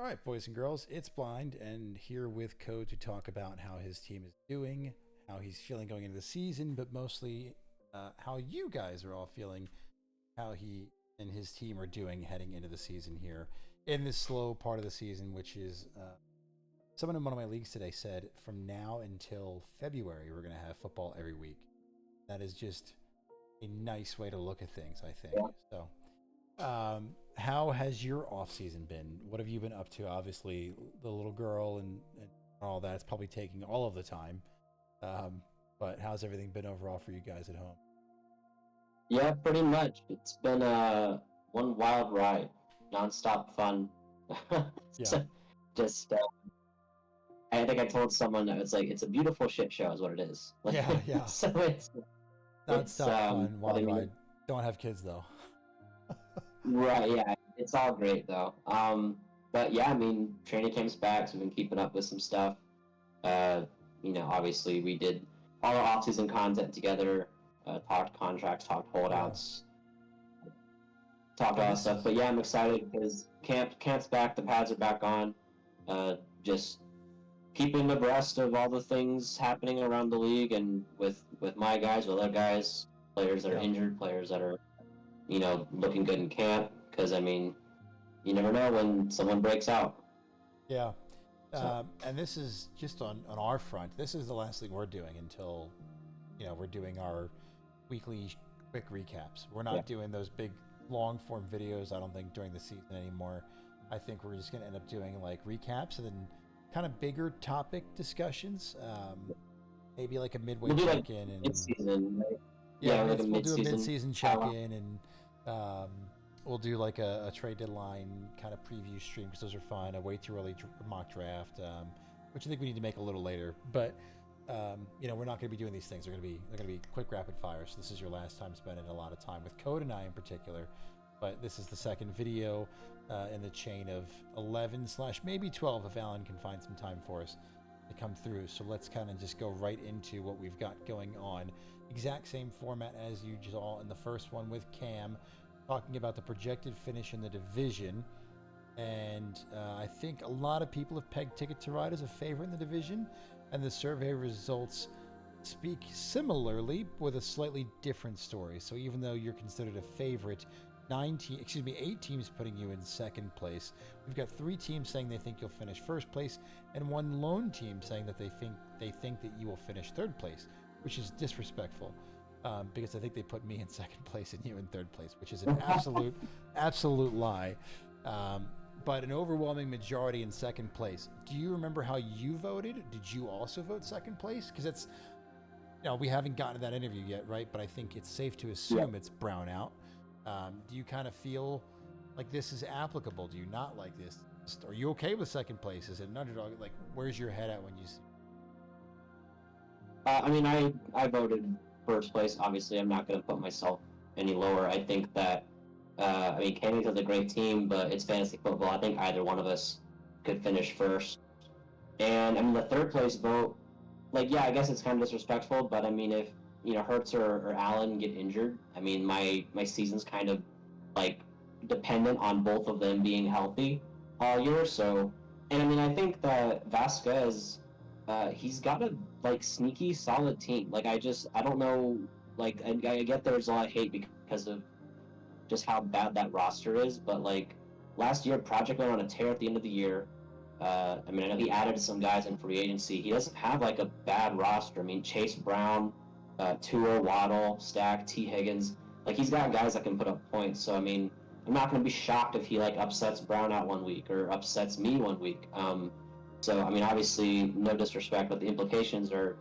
All right, boys and girls, it's Blind, and here with Code to talk about how his team is doing, how he's feeling going into the season, but mostly how you guys are all feeling, how he and his team are doing heading into the season here in this slow part of the season, which is someone in one of my leagues today said from now until February, we're going to have football every week. That is just a nice way to look at things, I think. So. How has your off season been? What have you been up to? Obviously, the little girl and all that's probably taking all of the time. But how's everything been overall for you guys at home? Yeah, pretty much. It's been one wild ride, nonstop fun. Yeah, So, just I think I told someone that it's a beautiful shit show is what it is. yeah, yeah. So it's Non-stop fun, but I wild mean ride. Don't have kids though. right, yeah, it's all great though. But yeah, I mean training camp's back, so we've been keeping up with some stuff. Uh, obviously we did all our off-season content together, talked contracts, talked Yeah, holdouts, talked all and that this stuff. is But yeah, I'm excited because camp's back, the pads are back on. Just keeping abreast of all the things happening around the league and with my guys, with other guys, players that are yeah, injured, players that are looking good in camp. Because I mean, you never know when someone breaks out. yeah. So And this is just on our front. This is the last thing we're doing until we're doing our weekly quick recaps. We're yeah, not doing those big long form videos, I don't think, during the season anymore. I think we're just going to end up doing like recaps and then kind of bigger topic discussions. Maybe like a midway we'll do like check in mid and season, right? yeah, Yeah, like a we'll mid do a mid season. season check in and um, we'll do like a trade deadline kind of preview stream because those are fun. A way too early mock draft, which I think we need to make a little later, but. We're not going to be doing these things. They're going to be quick, rapid fire. So this is your last time spending a lot of time with Code and I in particular. But this is the second video in the chain of 11 slash maybe 12 if Alan can find some time for us to come through. So let's kind of just go right into what we've got going on. Exact same format as you saw in the first one with Cam, talking about the projected finish in the division. And I think a lot of people have pegged Ticket to Ride as a favorite in the division, and the survey results speak similarly with a slightly different story. So even though you're considered a favorite, 8 teams putting you in second place. We've got 3 teams saying they think you'll finish first place, and 1 lone team saying that they think that you will finish third place, which is disrespectful. Because I think they put me in second place and you in third place, which is an absolute lie. But an overwhelming majority in second place. Do you remember how you voted? Did you also vote second place? Because it's, we haven't gotten to that interview yet, right? But I think it's safe to Yeah. assume it's Brownout. Do you kind of feel like this is applicable? Do you not like this? Are you okay with second place? Is it an underdog? Like, where's your head at when you see? I mean, I voted first place. Obviously, I'm not going to put myself any lower. I think that, I mean, Cambridge is a great team, but it's fantasy football. I think either one of us could finish first. And I mean, the third place vote, like, yeah, I guess it's kind of disrespectful, but I mean, if Hertz or Allen get injured, I mean, my season's kind of like dependent on both of them being healthy all year. So, and I mean, I think that Vasquez, he's got a like sneaky solid team. Like, I don't know. Like, I get there's a lot of hate because of just how bad that roster is, but like last year, Project went on a tear at the end of the year. I mean, I know he added some guys in free agency. He doesn't have like a bad roster. I mean, Chase Brown, Tua, Waddle, Stack, T. Higgins. Like, he's got guys that can put up points. So I mean, I'm not going to be shocked if he like upsets Brown out one week or upsets me one week. So I mean, obviously, no disrespect, but the implications are,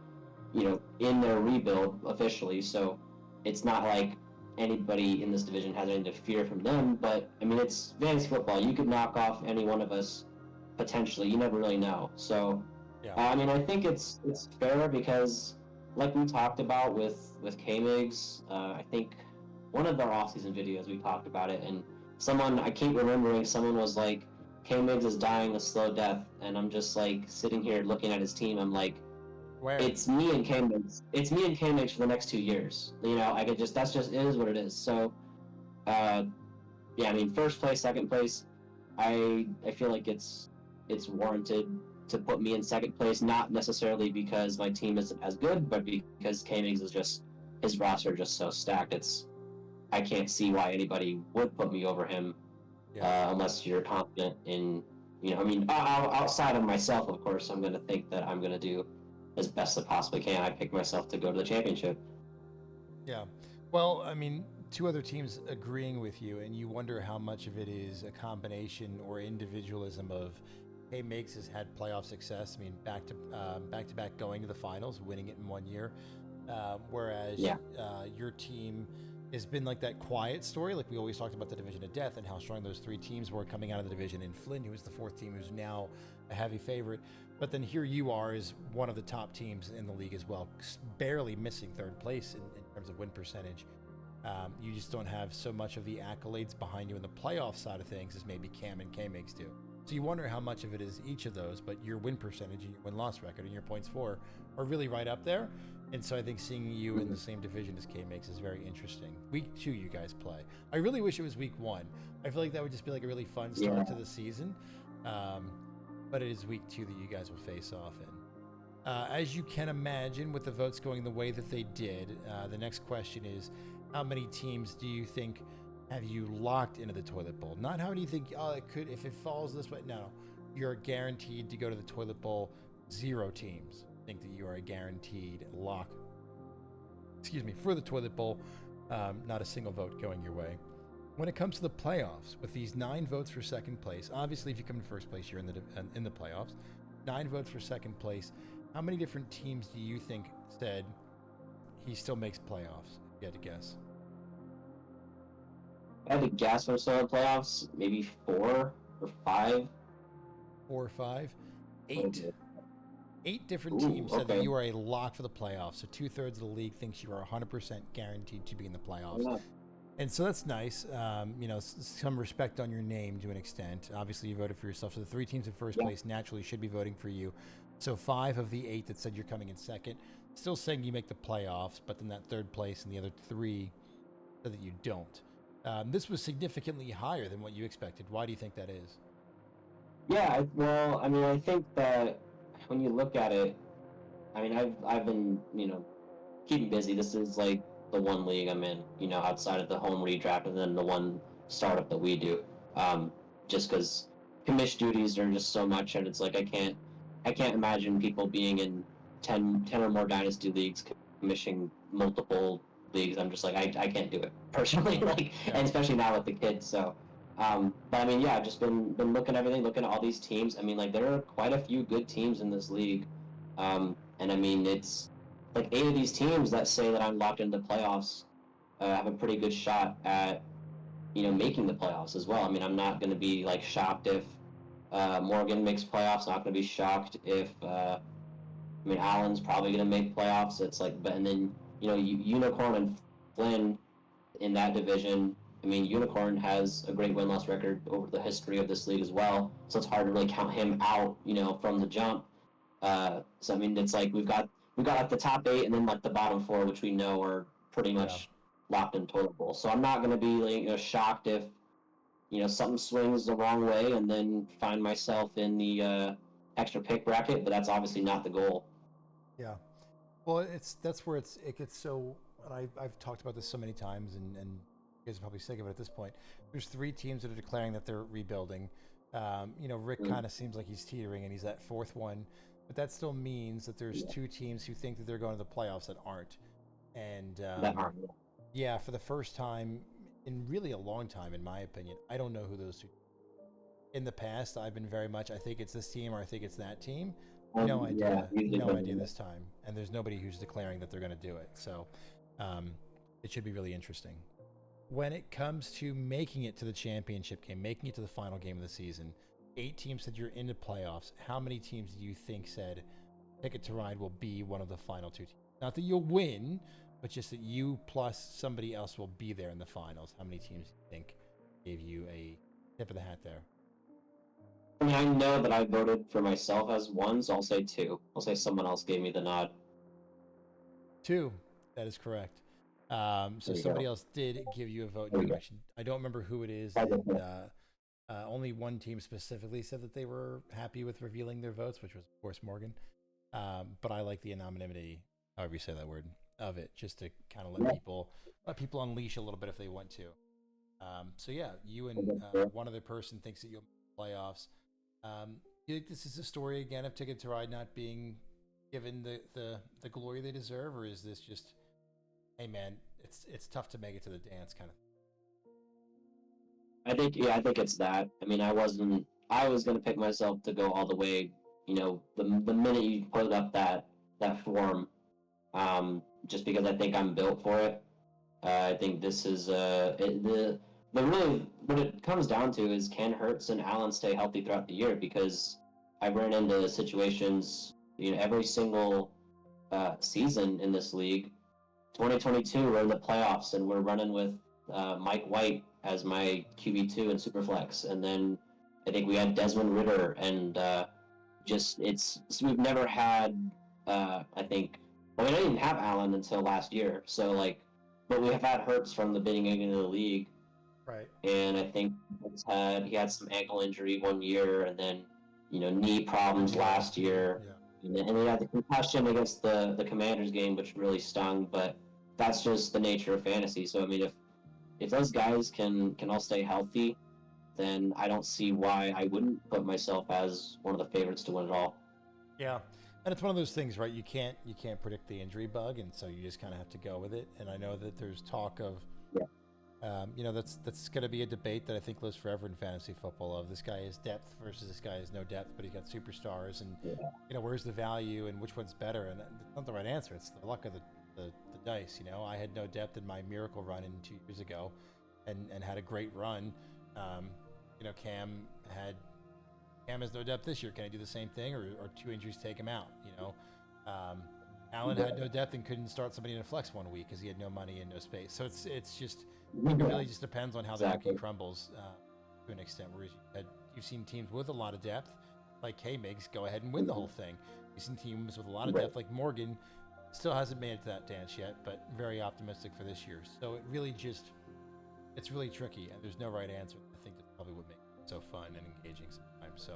in their rebuild officially. So it's not like anybody in this division has anything to fear from them. But I mean, it's fantasy football. You could knock off any one of us potentially. You never really know. So Yeah, I mean, I think it's fair because, like we talked about with K-Migs, I think one of our off-season videos we talked about it, and someone I keep remembering, someone was like, K-Migs is dying a slow death, and I'm just like sitting here looking at his team. I'm like, where? it's me and K-Migs. It's me and K-Migs for the next 2 years. I could that's just it is what it is. So, uh, yeah, I mean, first place, second place. I feel like it's warranted to put me in second place, not necessarily because my team isn't as good, but because K-Migs is just his roster just so stacked. I can't see why anybody would put me over him unless you're confident in, I mean, outside of myself, of course, I'm going to think that I'm going to do as best I possibly can. I pick myself to go to the championship. Yeah. Well, I mean, two other teams agreeing with you, and you wonder how much of it is a combination or individualism of, hey, Migs has had playoff success. I mean, back to back going to the finals, winning it in 1 year, whereas your team has been like that quiet story. Like we always talked about the division of death and how strong those three teams were coming out of the division. And Flynn, who was the fourth team, who's now a heavy favorite. But then here you are as one of the top teams in the league as well, barely missing third place in terms of win percentage. You just don't have so much of the accolades behind you in the playoff side of things as maybe Cam and K-Migs do. So you wonder how much of it is each of those, but your win percentage and your win-loss record and your points for are really right up there. And so I think seeing you in the same division as K-Migs is very interesting. Week 2, you guys play. I really wish it was week 1. I feel like that would just be like a really fun start to the season. But it is week 2 that you guys will face off in. As you can imagine, with the votes going the way that they did, the next question is, how many teams do you think have you locked into the toilet bowl? Not how many you think, it could, if it falls this way. No, you're guaranteed to go to the toilet bowl. 0 teams think that you are a guaranteed lock, for the toilet bowl. Not a single vote going your way. When it comes to the playoffs, with these 9 votes for second place, obviously if you come in first place, you're in the playoffs. 9 votes for second place. How many different teams do you think said he still makes playoffs? If you had to guess. I had to guess for still in playoffs, maybe 4 or 5. 4 or 5? 8. 8 different teams said that you are a lock for the playoffs. So 2/3 of the league thinks you are 100% guaranteed to be in the playoffs. Yeah. And so that's nice. Some respect on your name to an extent. Obviously, you voted for yourself. So the 3 teams in first place naturally should be voting for you. So 5 of the 8 that said you're coming in second, still saying you make the playoffs, but then that 3rd place and the other 3 said that you don't. This was significantly higher than what you expected. Why do you think that is? Yeah, well, I mean, I think that when you look at it, I mean, I've been, keeping busy. This is like the one league I'm in, outside of the home redraft and then the one startup that we do. Just because commish duties are just so much, and it's like I can't imagine people being in 10 or more dynasty leagues commissioning multiple leagues. I'm just like I can't do it personally, and especially now with the kids. So, but I mean, I've just been looking at everything, looking at all these teams. I mean, like there are quite a few good teams in this league, and I mean it's like 8 of these teams that say that I'm locked into the playoffs have a pretty good shot at making the playoffs as well. I mean, I'm not going to be like shocked if Morgan makes playoffs. Not going to be shocked if Allen's probably going to make playoffs. It's like, but and then Unicorn and Flynn in that division. I mean, Unicorn has a great win-loss record over the history of this league as well, so it's hard to really count him out, from the jump. So I mean, it's like we've got like the top 8 and then like the bottom 4, which we know are pretty much locked in toilet bowl. So I'm not going to be like shocked if something swings the wrong way and then find myself in the extra pick bracket. But that's obviously not the goal. Yeah. Well, that's where it gets so. And I've talked about this so many times, and you guys are probably sick of it at this point. There's 3 teams that are declaring that they're rebuilding. Rick kind of seems like he's teetering, and he's that 4th one. But that still means that there's 2 teams who think that they're going to the playoffs that aren't. And for the first time in really a long time, in my opinion, I don't know who those 2. In the past, I've been very much, I think it's this team or I think it's that team. No idea. No idea this time. And there's nobody who's declaring that they're going to do it. So it should be really interesting. When it comes to making it to the championship game, making it to the final game of the season, 8 teams said you're in the playoffs. How many teams do you think said Ticket to Ride will be one of the final 2 teams? Not that you'll win, but just that you plus somebody else will be there in the finals. How many teams do you think gave you a tip of the hat there? I mean, I know that I voted for myself as 1, so I'll say 2. I'll say someone else gave me the nod. 2. That is correct. So somebody else did give you a vote in your direction. I don't remember who it is. And, Only one team specifically said that they were happy with revealing their votes, which was, of course, Morgan. But I like the anonymity, however you say that word, of it, just to kind of let people unleash a little bit if they want to. So yeah, you and one other person thinks that you'll make the playoffs. You think this is a story again of Ticket to Ride not being given the glory they deserve, or is this just, hey man, it's tough to make it to the dance kind of thing? I think it's that. I mean, I was gonna pick myself to go all the way. You know, the minute you put up that form, just because I think I'm built for it. I think this is the really what it comes down to is, can Hurts and Allen stay healthy throughout the year? Because I've run into situations, you know, every single season in this league. 2022, we're in the playoffs and we're running with Mike White as my QB2 in Superflex, and then I think we had Desmond Ritter, and we've never had. I think, well, we didn't even have Allen until last year, so like, but we have had Hurts from the beginning of the league, Right. and I think he had some ankle injury one year, and then knee problems last year. Yeah. And he had the concussion against the Commanders game, which really stung. But that's just the nature of fantasy. So I mean, if those guys can all stay healthy, then I don't see why I wouldn't put myself as one of the favorites to win it all. Yeah, and it's one of those things, right? You can't predict the injury bug, and so you just kind of have to go with it. And I know that there's talk of, that's going to be a debate that I think lives forever in fantasy football. Of this guy has depth versus this guy has no depth, but he got superstars, and where's the value and which one's better? And it's not the right answer. It's the luck of the dice. I had no depth in my miracle run in 2 years ago, and had a great run. Cam has no depth this year. Can I do the same thing, or two injuries take him out? Allen had no depth and couldn't start somebody in a flex 1 week because he had no money and no space. So it's just, it really just depends on how the cookie crumbles to an extent. Whereas you've seen teams with a lot of depth, like K-Migs, go ahead and win the whole thing. You've seen teams with a lot of depth, like Morgan, still hasn't made it to that dance yet, but very optimistic for this year. So it really it's really tricky, and there's no right answer. I think that's probably what makes it so fun and engaging sometimes. So,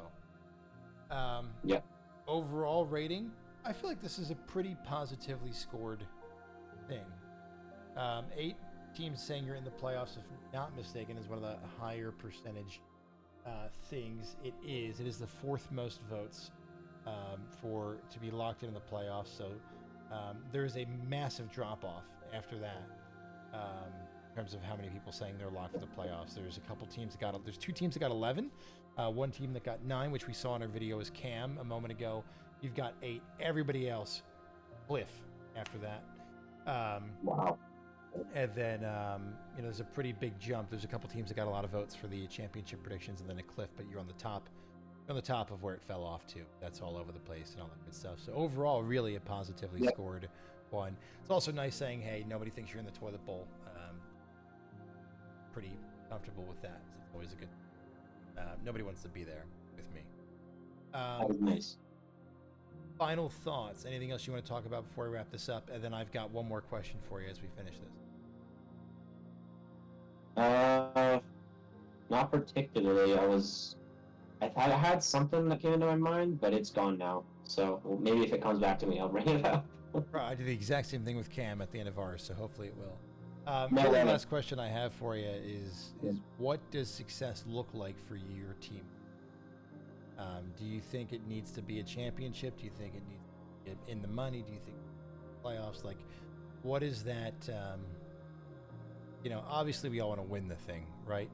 overall rating, I feel like this is a pretty positively scored thing. 8 teams saying you're in the playoffs, if not mistaken, is one of the higher percentage things. It is the 4th most votes to be locked in the playoffs. So there is a massive drop off after that. In terms of how many people saying they're locked for the playoffs. There's there's 2 teams that got 11, one team that got 9, which we saw in our video is Cam a moment ago. You've got 8. Everybody else, Cliff after that. Wow. And then there's a pretty big jump. There's a couple teams that got a lot of votes for the championship predictions, and then a Cliff, but you're on the top of where it fell off to. That's all over the place and all that good stuff. So overall, really a positively scored one. It's also nice saying, hey, nobody thinks you're in the toilet bowl. Pretty comfortable with that. It's always a good. Nobody wants to be there with me. That was nice. Final thoughts. Anything else you want to talk about before we wrap this up? And then I've got one more question for you as we finish this. Not particularly. I had something that came into my mind, but it's gone now. So maybe if it comes back to me, I'll bring it up. I did the exact same thing with Cam at the end of ours, so hopefully it will. The last question I have for you is what does success look like for you, your team? Do you think it needs to be a championship? Do you think it needs to be in the money? Do you think playoffs? Like, what is that? Obviously we all want to win the thing, right?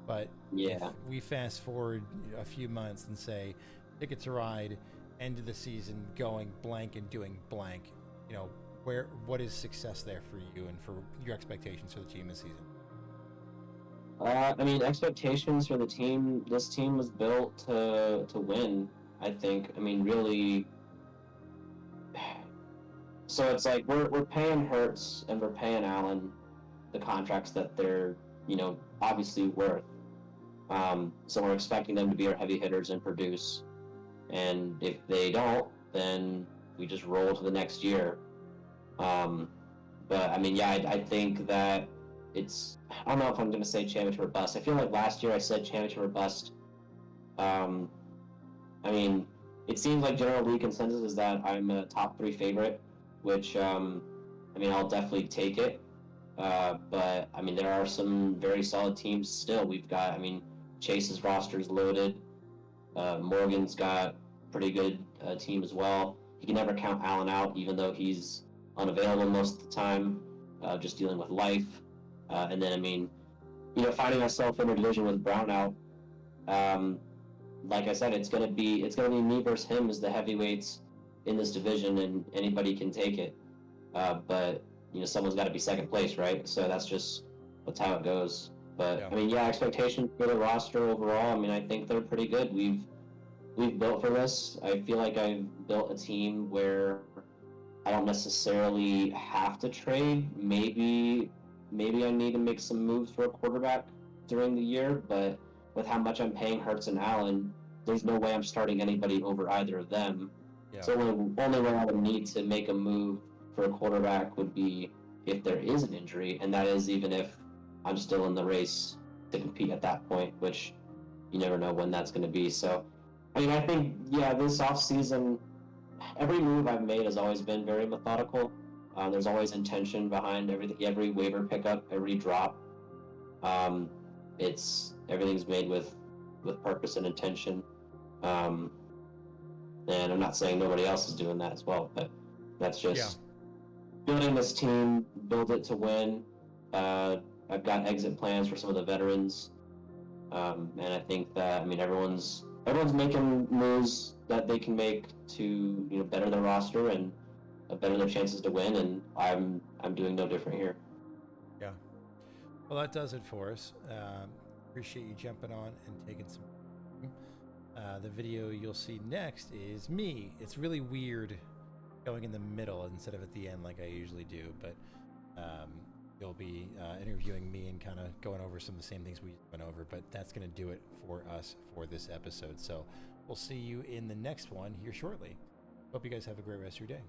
But if we fast forward a few months and say, Ticket to Ride, end of the season, going blank and doing blank, what is success there for you and for your expectations for the team this season? Expectations for the team. This team was built to win. I think. Really. So it's like we're paying Hurts and we're paying Allen the contracts that they're obviously worth. So we're expecting them to be our heavy hitters and produce. And if they don't, then we just roll to the next year. I think that I don't know if I'm going to say championship or bust. I feel like last year I said championship or bust. I mean, it seems like general league consensus is that I'm a top 3 favorite, which I mean, I'll definitely take it. But I mean, there are some very solid teams still. We've got, I mean, Chase's roster is loaded. Morgan's got pretty good team as well. You can never count Allen out, even though he's unavailable most of the time, just dealing with life. And then, I mean, finding myself in a division with Brown out. Like I said, it's gonna be me versus him as the heavyweights in this division, and anybody can take it. But someone's got to be second place, right? So that's how it goes. But Yeah. I mean, yeah, expectations for the roster overall. I mean, I think they're pretty good. We've built for this. I feel like I've built a team where I don't necessarily have to trade. Maybe I need to make some moves for a quarterback during the year, but with how much I'm paying Hurts and Allen, there's no way I'm starting anybody over either of them. Yeah. So the only way I would need to make a move for a quarterback would be if there is an injury, and that is even if I'm still in the race to compete at that point, which you never know when that's going to be. So, I mean, I think, yeah, this offseason, every move I've made has always been very methodical. There's always intention behind every waiver pickup, every drop. Everything's made with purpose and intention. And I'm not saying nobody else is doing that as well, but that's just building this team, build it to win. I've got exit plans for some of the veterans, and I think that, I mean, everyone's making moves that they can make to better their roster and better their chances to win, and I'm doing no different here. Yeah. Well, that does it for us. Appreciate you jumping on and taking some. The video you'll see next is me. It's really weird going in the middle instead of at the end like I usually do, but you'll be interviewing me and kind of going over some of the same things we went over, but that's going to do it for us for this episode. So we'll see you in the next one here shortly. Hope you guys have a great rest of your day.